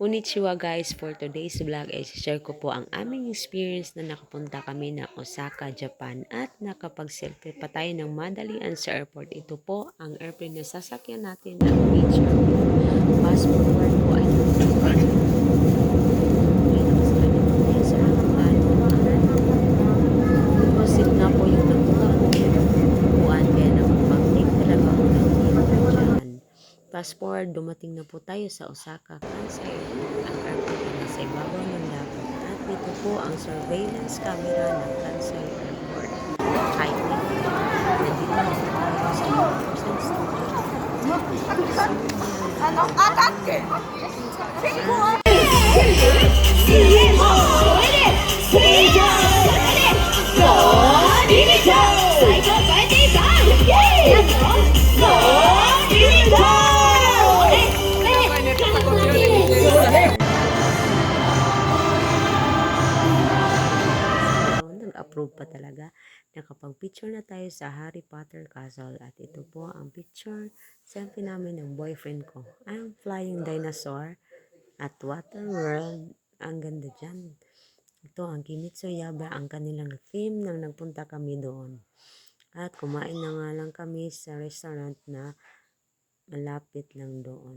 Konnichiwa guys, for today's vlog ay share ko po ang aming experience na nakapunta kami ng Osaka, Japan at nakapag-selfie pa tayo ng madalian sa airport. Ito po ang airplane na sasakyan natin ng picture. Fast forward po ay deposit nga po yung natulang upuan kaya nakapag-take talaga ako ng video dyan. Fast forward, dumating na po tayo sa Osaka, Kansai. Ang airport na nasa ibabaw ng dagat. At dito po ang surveillance camera ng Kansai Airport. Kahit nandito na po tayo sa Universal Studio. Anong atake? Nag-approve pa talaga. Nakapag-picture na tayo sa Harry Potter Castle. At ito po ang picture selfie namin ng boyfriend ko. Ang flying dinosaur at Water World. Ang ganda dyan. Ito ang Kimitsu Yaba, ang kanilang theme nang nagpunta kami doon. At kumain na nga lang kami sa restaurant na malapit lang doon.